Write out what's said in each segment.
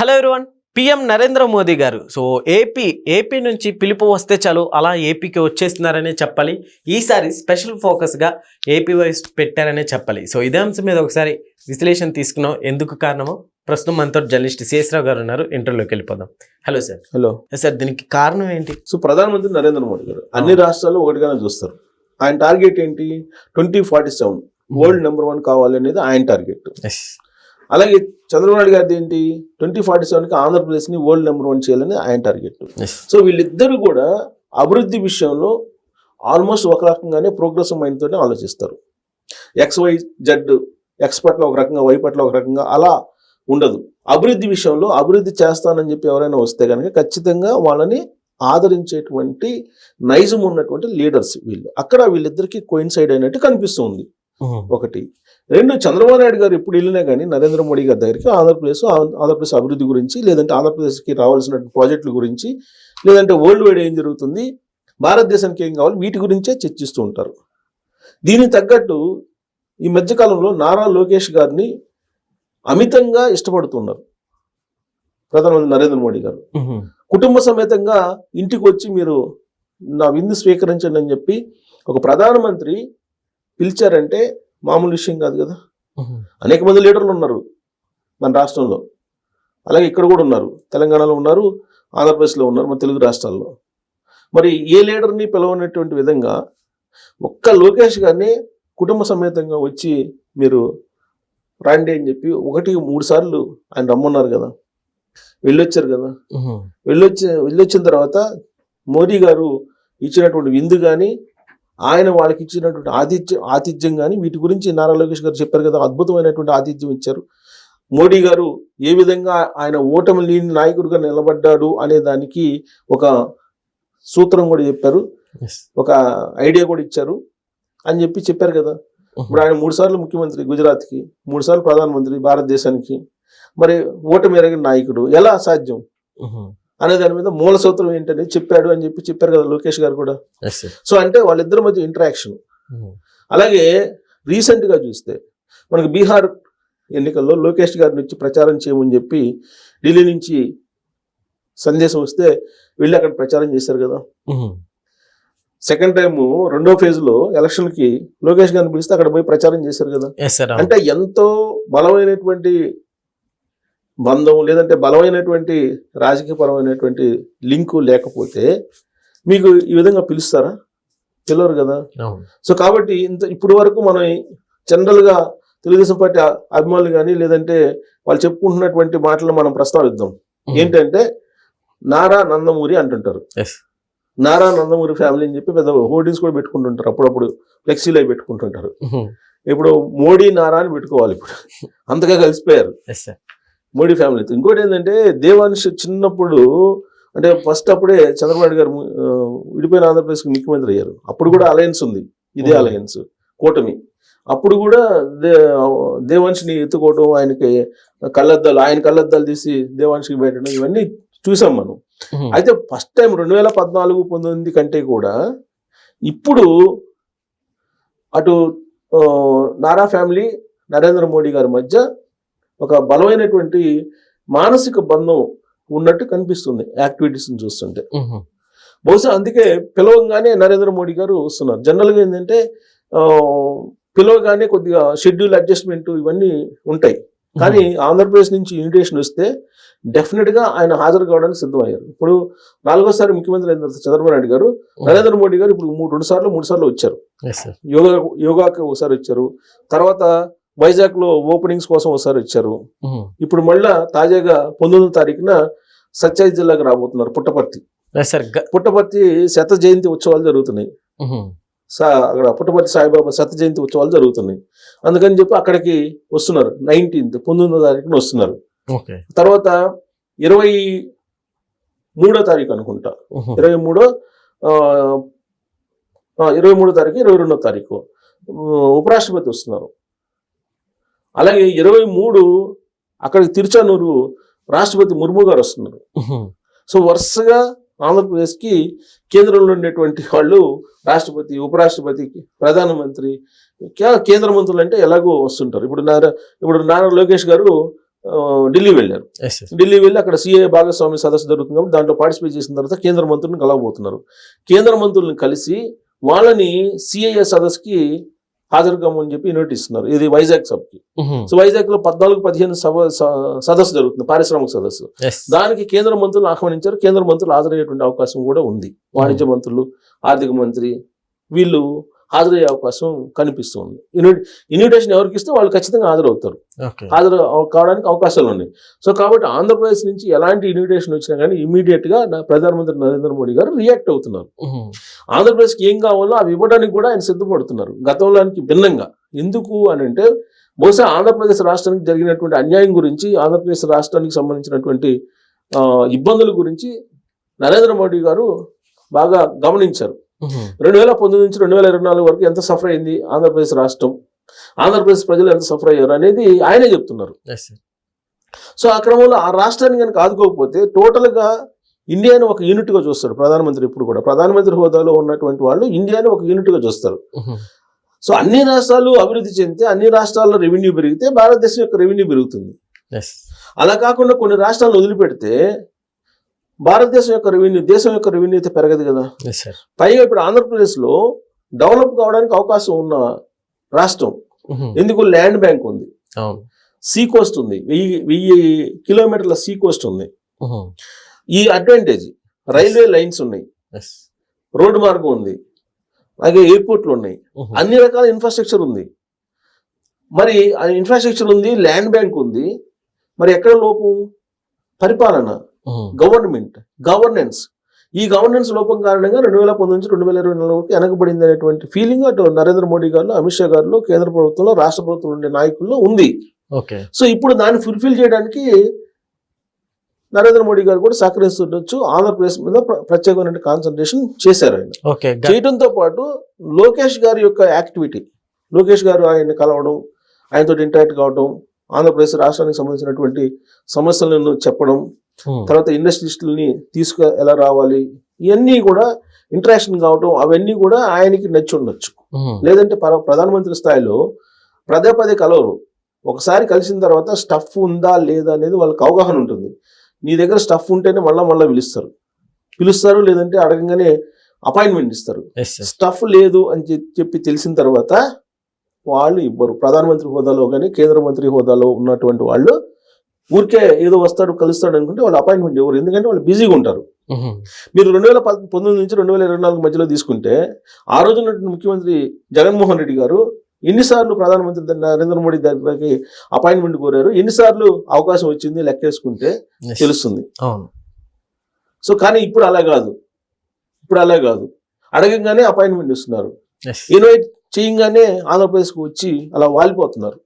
Hello everyone. PM Narendra Modi గారు AP నుంచి పిలుపు వస్తే చాలు అలా ఏపీకి వచ్చేస్తున్నారనే చెప్పాలి. ఈసారి స్పెషల్ ఫోకస్గా ఏపీ వైస్ పెట్టారనే చెప్పాలి. సో ఇదే అంశం మీద ఒకసారి విశ్లేషణ తీసుకున్నాం. ఎందుకు కారణమో ప్రస్తుతం మనతో జర్నలిస్ట్ సిఎస్ రావు గారు ఉన్నారు. ఇంటర్వ్యూలోకి వెళ్ళిపోదాం. Hello sir. హలో సార్, దీనికి కారణం ఏంటి? సో ప్రధానమంత్రి నరేంద్ర మోడీ గారు అన్ని రాష్ట్రాల్లో ఒకటిగానే చూస్తారు. ఆయన టార్గెట్ ఏంటి? 2047 వరల్డ్ నెంబర్ 1 కావాలి అనేది ఆయన టార్గెట్. అలాగే చంద్రబాబు నాయుడు గారిది ఏంటి? 2047కి ఆంధ్రప్రదేశ్ని వరల్డ్ నెంబర్ 1 చేయాలని ఆయన టార్గెట్. సో వీళ్ళిద్దరూ కూడా అభివృద్ధి విషయంలో ఆల్మోస్ట్ ఒక రకంగానే ప్రోగ్రెసివ్ మైండ్ తోనే ఆలోచిస్తారు. XYZ X పట్ల ఒక రకంగా, Y పట్ల ఒక రకంగా అలా ఉండదు. అభివృద్ధి విషయంలో అభివృద్ధి చేస్తానని చెప్పి ఎవరైనా వస్తే కనుక ఖచ్చితంగా వాళ్ళని ఆదరించేటువంటి నైజం ఉన్నటువంటి లీడర్స్ వీళ్ళు. అక్కడ వీళ్ళిద్దరికి కోయిన్సైడ్ అయినట్టు కనిపిస్తుంది. ఒకటి. రెండు, చంద్రబాబు నాయుడు గారు ఎప్పుడు వెళ్ళినా కానీ నరేంద్ర మోడీ గారి దగ్గరికి ఆంధ్రప్రదేశ్ అభివృద్ధి గురించి, లేదంటే ఆంధ్రప్రదేశ్కి రావాల్సిన ప్రాజెక్టుల గురించి, లేదంటే వరల్డ్ వైడ్ ఏం జరుగుతుంది, భారతదేశానికి ఏం కావాలి, వీటి గురించే చర్చిస్తూ ఉంటారు. దీనికి తగ్గట్టు ఈ మధ్యకాలంలో నారా లోకేష్ గారిని అమితంగా ఇష్టపడుతున్నారు ప్రధానమంత్రి నరేంద్ర మోడీ గారు. కుటుంబ సమేతంగా ఇంటికి వచ్చి మీరు నా విందు స్వీకరించండి అని చెప్పి ఒక ప్రధానమంత్రి పిలిచారంటే మామూలు విషయం కాదు కదా. అనేక మంది లీడర్లు ఉన్నారు మన రాష్ట్రంలో, అలాగే ఇక్కడ కూడా ఉన్నారు, తెలంగాణలో ఉన్నారు, ఆంధ్రప్రదేశ్లో ఉన్నారు, మన తెలుగు రాష్ట్రాల్లో. మరి ఏ లీడర్ని పిలవనటువంటి విధంగా ఒక్క లోకేష్ గారిని కుటుంబ సమేతంగా వచ్చి మీరు రండి అని చెప్పి 1-3 సార్లు ఆయన రమ్మన్నారు కదా, వెళ్ళొచ్చారు కదా. వెళ్ళొచ్చిన తర్వాత మోదీ గారు ఇచ్చినటువంటి విందు కానీ, ఆయన వాళ్ళకి ఇచ్చినటువంటి ఆతిథ్యం కానీ, వీటి గురించి నారా లోకేష్ గారు చెప్పారు కదా, అద్భుతమైనటువంటి ఆతిథ్యం ఇచ్చారు. మోడీ గారు ఏ విధంగా ఆయన ఓటమి లేని నాయకుడిగా నిలబడ్డాడు అనే దానికి ఒక సూత్రం కూడా చెప్పారు, ఒక ఐడియా కూడా ఇచ్చారు అని చెప్పారు కదా. ఇప్పుడు ఆయన 3 సార్లు ముఖ్యమంత్రి గుజరాత్కి, 3 సార్లు ప్రధానమంత్రి భారతదేశానికి. మరి ఓటమి ఎరగిన నాయకుడు ఎలా సాధ్యం అనే దాని మీద మూల సూత్రం ఏంటనేది చెప్పాడు అని చెప్పారు కదా లోకేష్ గారు కూడా. సో అంటే వాళ్ళిద్దరి మధ్య ఇంటరాక్షన్. అలాగే రీసెంట్గా చూస్తే మనకి బీహార్ ఎన్నికల్లో లోకేష్ గారి నుంచి ప్రచారం చేయమని చెప్పి ఢిల్లీ నుంచి సందేశం వస్తే వెళ్ళి అక్కడ ప్రచారం చేశారు కదా. సెకండ్ టైం రెండో ఫేజ్లో ఎలక్షన్కి లోకేష్ గారిని పిలిస్తే అక్కడ పోయి ప్రచారం చేశారు కదా. అంటే ఎంతో బలమైనటువంటి బంధం, లేదంటే బలమైనటువంటి రాజకీయపరమైనటువంటి లింకు లేకపోతే మీకు ఈ విధంగా పిలుస్తారా? పిలవరు కదా. సో కాబట్టి ఇప్పుడు వరకు మనం జనరల్గా తెలుగుదేశం పార్టీ అభిమానులు కానీ, లేదంటే వాళ్ళు చెప్పుకుంటున్నటువంటి మాటలు మనం ప్రస్తావిద్దాం. ఏంటంటే నారా నందమూరి అంటుంటారు, నారా నందమూరి ఫ్యామిలీ అని చెప్పి పెద్ద హోర్డింగ్స్ కూడా పెట్టుకుంటుంటారు, అప్పుడప్పుడు ఫ్లెక్సీలో పెట్టుకుంటుంటారు. ఇప్పుడు మోడీ నారా అని పెట్టుకోవాలి, ఇప్పుడు అంతగా కలిసిపోయారు మోడీ ఫ్యామిలీతో. ఇంకోటి ఏంటంటే దేవాంశ్ చిన్నప్పుడు, అంటే ఫస్ట్ అప్పుడే చంద్రబాబు నాయుడు గారు విడిపోయిన ఆంధ్రప్రదేశ్కి ముఖ్యమంత్రి అయ్యారు. అప్పుడు కూడా అలయన్స్ ఉంది, ఇదే అలయన్స్ కూటమి. అప్పుడు కూడా దేవాంశ్ని ఎత్తుకోవడం, ఆయనకి ఆయన కళ్ళద్దాలు తీసి దేవాంశ్కి పెట్టడం, ఇవన్నీ చూసాం మనం. అయితే ఫస్ట్ టైం 2014-19 కంటే కూడా ఇప్పుడు అటు నారా ఫ్యామిలీ, నరేంద్ర మోడీ గారి మధ్య ఒక బలమైనటువంటి మానసిక బంధం ఉన్నట్టు కనిపిస్తుంది యాక్టివిటీస్ని చూస్తుంటే. బహుశా అందుకే పిలవగానే నరేంద్ర మోడీ గారు వస్తున్నారు. జనరల్గా ఏంటంటే పిలవగానే కొద్దిగా షెడ్యూల్ అడ్జస్ట్మెంట్ ఇవన్నీ ఉంటాయి, కానీ ఆంధ్రప్రదేశ్ నుంచి ఇన్విటేషన్ వస్తే డెఫినెట్గా ఆయన హాజరు కావడానికి సిద్ధమయ్యారు. ఇప్పుడు 4వ ముఖ్యమంత్రి అయిన తర్వాత చంద్రబాబు నాయుడు గారు, నరేంద్ర మోడీ గారు ఇప్పుడు 3 సార్లు వచ్చారు. యోగాకి ఒకసారి వచ్చారు, తర్వాత వైజాగ్లో ఓపెనింగ్స్ కోసం ఒకసారి వచ్చారు. ఇప్పుడు మళ్ళా తాజాగా 19వ తారీఖున సత్యసాయి జిల్లాకి రాబోతున్నారు. పుట్టపర్తి శత జయంతి ఉత్సవాలు జరుగుతున్నాయి. అక్కడ పుట్టపర్తి సాయిబాబా శత జయంతి ఉత్సవాలు జరుగుతున్నాయి. అందుకని చెప్పి అక్కడికి వస్తున్నారు. 19వ తారీఖున వస్తున్నారు. తర్వాత 23వ తారీఖు అనుకుంటా, 23వ తారీఖు, 22వ తారీఖు ఉపరాష్ట్రపతి వస్తున్నారు. అలాగే 23 అక్కడికి తిరుచానూరు రాష్ట్రపతి ముర్ము గారు వస్తున్నారు. సో వరుసగా ఆంధ్రప్రదేశ్కి కేంద్రంలో ఉండేటువంటి వాళ్ళు రాష్ట్రపతి, ఉపరాష్ట్రపతి, ప్రధానమంత్రి, కేంద్ర మంత్రులు అంటే ఎలాగో వస్తుంటారు. ఇప్పుడు నారా లోకేష్ గారు ఢిల్లీ వెళ్ళారు. ఢిల్లీ వెళ్ళి అక్కడ సిఏ భాగస్వామి సదస్సు జరుగుతుంది కాబట్టి దాంట్లో పార్టిసిపేట్ చేసిన తర్వాత కేంద్ర మంత్రులను కలవబోతున్నారు. కేంద్ర మంత్రులను కలిసి వాళ్ళని సిఐఏ సదస్సుకి హాజరు కమ్మని చెప్పి ఇన్వైట్ ఇస్తున్నారు. ఇది వైజాగ్ సభకి. సో వైజాగ్ లో 14-15 సదస్సు జరుగుతుంది, పారిశ్రామిక సదస్సు. దానికి కేంద్ర మంత్రులు ఆహ్వానించారు. కేంద్ర మంత్రులు హాజరయ్యేటువంటి అవకాశం కూడా ఉంది. వాణిజ్య మంత్రులు, ఆర్థిక మంత్రి వీళ్ళు హాజరయ్యే అవకాశం కనిపిస్తుంది. ఇన్విటేషన్ ఎవరికి ఇస్తే వాళ్ళు ఖచ్చితంగా హాజరవుతారు. హాజరు కావడానికి అవకాశాలు ఉన్నాయి. సో కాబట్టి ఆంధ్రప్రదేశ్ నుంచి ఎలాంటి ఇన్విటేషన్ వచ్చినా కానీ ఇమీడియట్ గా ప్రధానమంత్రి నరేంద్ర మోడీ గారు రియాక్ట్ అవుతున్నారు. ఆంధ్రప్రదేశ్కి ఏం కావాలో అవి ఇవ్వడానికి కూడా ఆయన సిద్ధపడుతున్నారు గతంలోనికి భిన్నంగా. ఎందుకు అని అంటే బహుశా ఆంధ్రప్రదేశ్ రాష్ట్రానికి జరిగినటువంటి అన్యాయం గురించి, ఆంధ్రప్రదేశ్ రాష్ట్రానికి సంబంధించినటువంటి ఇబ్బందుల గురించి నరేంద్ర మోడీ గారు బాగా గమనించారు. 2019 నుంచి 2024 వరకు ఎంత సఫర్ అయింది ఆంధ్రప్రదేశ్ రాష్ట్రం, ఆంధ్రప్రదేశ్ ప్రజలు ఎంత సఫర్ అయ్యారు అనేది ఆయనే చెప్తున్నారు. సో ఆ క్రమంలో ఆ రాష్ట్రాన్ని కనుక ఆదుకోకపోతే టోటల్ గా ఇండియాని ఒక యూనిట్ గా చూస్తాడు ప్రధానమంత్రి. ఇప్పుడు కూడా ప్రధానమంత్రి హోదాలో ఉన్నటువంటి వాళ్ళు ఇండియాని ఒక యూనిట్ గా చూస్తారు. సో అన్ని రాష్ట్రాలు అభివృద్ధి చెందితే, అన్ని రాష్ట్రాల్లో రెవెన్యూ పెరిగితే భారతదేశం యొక్క రెవెన్యూ పెరుగుతుంది. అలా కాకుండా కొన్ని రాష్ట్రాలను వదిలిపెడితే భారతదేశం యొక్క రెవెన్యూ, దేశం యొక్క రెవెన్యూ అయితే పెరగదు కదా. పైగా ఇప్పుడు ఆంధ్రప్రదేశ్ లో డెవలప్ కావడానికి అవకాశం ఉన్న రాష్ట్రం. ఎందుకు? ల్యాండ్ బ్యాంక్ ఉంది, సీ కోస్ట్ ఉంది, 1000 కిలోమీటర్ల సీ కోస్ట్ ఉంది. ఈ అడ్వాంటేజ్, రైల్వే లైన్స్ ఉన్నాయి, రోడ్డు మార్గం ఉంది, అలాగే ఎయిర్పోర్ట్లు ఉన్నాయి, అన్ని రకాల ఇన్ఫ్రాస్ట్రక్చర్ ఉంది. మరి ఆ ఇన్ఫ్రాస్ట్రక్చర్ ఉంది, ల్యాండ్ బ్యాంక్ ఉంది, మరి ఎక్కడ లోపం? పరిపాలన, గవర్నెన్స్. ఈ గవర్నెన్స్ లోపం కారణంగా 2019 నుంచి 2024 వరకు వెనకబడింది అనేటువంటి ఫీలింగ్ అటు నరేంద్ర మోడీ గారు, అమిత్ షా గారిలో, కేంద్ర ప్రభుత్వంలో, రాష్ట్ర ప్రభుత్వంలో ఉండే నాయకుల్లో ఉంది. సో ఇప్పుడు దాన్ని ఫుల్ఫిల్ చేయడానికి నరేంద్ర మోడీ గారు కూడా సహకరిస్తుండొచ్చు. ఆంధ్రప్రదేశ్ మీద ప్రత్యేకమైన కాన్సన్ట్రేషన్ చేశారు ఆయన. చేయడంతో పాటు లోకేష్ గారి యొక్క యాక్టివిటీ, లోకేష్ గారు ఆయన్ని కలవడం, ఆయనతో ఇంటరాక్ట్ కావడం, ఆంధ్రప్రదేశ్ రాష్ట్రానికి సంబంధించినటువంటి సమస్యలను చెప్పడం, తర్వాత ఇండస్ట్రియలిస్టులని తీసుకు ఎలా రావాలి, ఇవన్నీ కూడా ఇంటరాక్షన్ కావటం, అవన్నీ కూడా ఆయనకి నచ్చి ఉండొచ్చు. లేదంటే ప్రధానమంత్రి స్థాయిలో పదే కలవరు. ఒకసారి కలిసిన తర్వాత స్టఫ్ ఉందా లేదా అనేది వాళ్ళకి అవగాహన ఉంటుంది. నీ దగ్గర స్టఫ్ ఉంటేనే మళ్ళా పిలుస్తారు, లేదంటే అడగంగానే అపాయింట్మెంట్ ఇస్తారు. స్టఫ్ లేదు అని చెప్పి తెలిసిన తర్వాత వాళ్ళు ఇవ్వరు. ప్రధానమంత్రి హోదాలో కానీ కేంద్ర మంత్రి హోదాలో ఉన్నటువంటి వాళ్ళు ఊరికే ఏదో వస్తాడు కలుస్తాడు అనుకుంటే వాళ్ళు అపాయింట్మెంట్ ఇవ్వరు. ఎందుకంటే వాళ్ళు బిజీగా ఉంటారు. మీరు 2019 నుంచి 2024 మధ్యలో తీసుకుంటే ఆ రోజు ఉన్నటువంటి ముఖ్యమంత్రి జగన్మోహన్ రెడ్డి గారు ఎన్నిసార్లు ప్రధానమంత్రి నరేంద్ర మోడీ దగ్గరికి అపాయింట్మెంట్ కోరారు, ఎన్నిసార్లు అవకాశం వచ్చింది లెక్కేసుకుంటే తెలుస్తుంది. సో కానీ ఇప్పుడు అలా కాదు. అడగంగానే అపాయింట్మెంట్ ఇస్తున్నారు. ఇన్వైట్ చేయగానే ఆంధ్రప్రదేశ్కి వచ్చి అలా వాలిపోతున్నారు.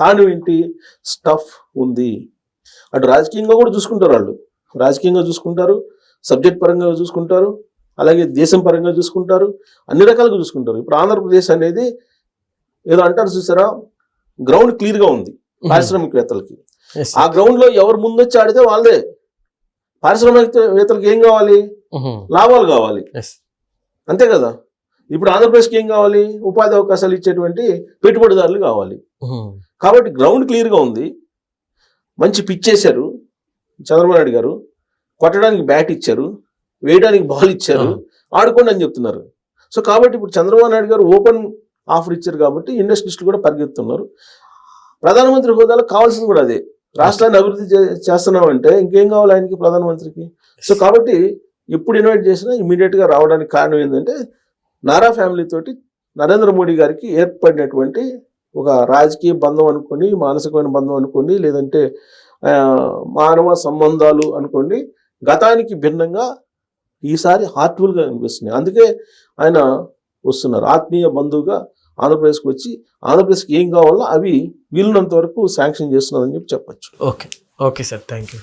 కారణం ఏంటి? స్టఫ్ ఉంది. అటు రాజకీయంగా కూడా చూసుకుంటారు, వాళ్ళు రాజకీయంగా చూసుకుంటారు, సబ్జెక్ట్ పరంగా చూసుకుంటారు, అలాగే దేశం పరంగా చూసుకుంటారు, అన్ని రకాలుగా చూసుకుంటారు. ఇప్పుడు ఆంధ్రప్రదేశ్ అనేది ఏదో అంటారు చూసారా, గ్రౌండ్ క్లియర్ గా ఉంది పారిశ్రామికవేత్తలకి. ఆ గ్రౌండ్ లో ఎవరు ముందొచ్చి ఆడితే వాళ్ళే. పారిశ్రామికవేత్తలకి ఏం కావాలి? లాభాలు కావాలి, అంతే కదా. ఇప్పుడు ఆంధ్రప్రదేశ్కి ఏం కావాలి? ఉపాధి అవకాశాలు ఇచ్చేటువంటి పెట్టుబడిదారులు కావాలి. కాబట్టి గ్రౌండ్ క్లియర్ గా ఉంది. మంచి పిచ్ చేశారు చంద్రబాబు నాయుడు గారు, కొట్టడానికి బ్యాట్ ఇచ్చారు, వేయడానికి బాల్ ఇచ్చారు, ఆడుకోండి అని చెప్తున్నారు. సో కాబట్టి ఇప్పుడు చంద్రబాబు నాయుడు గారు ఓపెన్ ఆఫర్ ఇచ్చారు కాబట్టి ఇండస్ట్రియలిస్టులు కూడా పరిగెత్తున్నారు. ప్రధానమంత్రి హోదాలో కావాల్సింది కూడా అదే. రాష్ట్రాన్ని అభివృద్ధి చేస్తున్నామంటే ఇంకేం కావాలి ఆయనకి, ప్రధానమంత్రికి? సో కాబట్టి ఎప్పుడు ఇన్వైట్ చేసినా ఇమీడియట్ గా రావడానికి కారణం ఏంటంటే నారా ఫ్యామిలీ తోటి నరేంద్ర మోడీ గారికి ఏర్పడినటువంటి ఒక రాజకీయ బంధం అనుకోండి, మానసికమైన బంధం అనుకోండి, లేదంటే మానవ సంబంధాలు అనుకోండి, గతానికి భిన్నంగా ఈసారి హార్ట్ఫుల్గా అనిపిస్తున్నాయి. అందుకే ఆయన వస్తున్నారు ఆత్మీయ బంధువుగా ఆంధ్రప్రదేశ్కి వచ్చి ఆంధ్రప్రదేశ్కి ఏం కావాలో అవి వీలున్నంత వరకు శాంక్షన్ చేస్తున్నారని చెప్పి చెప్పచ్చు. Okay sir, thank you.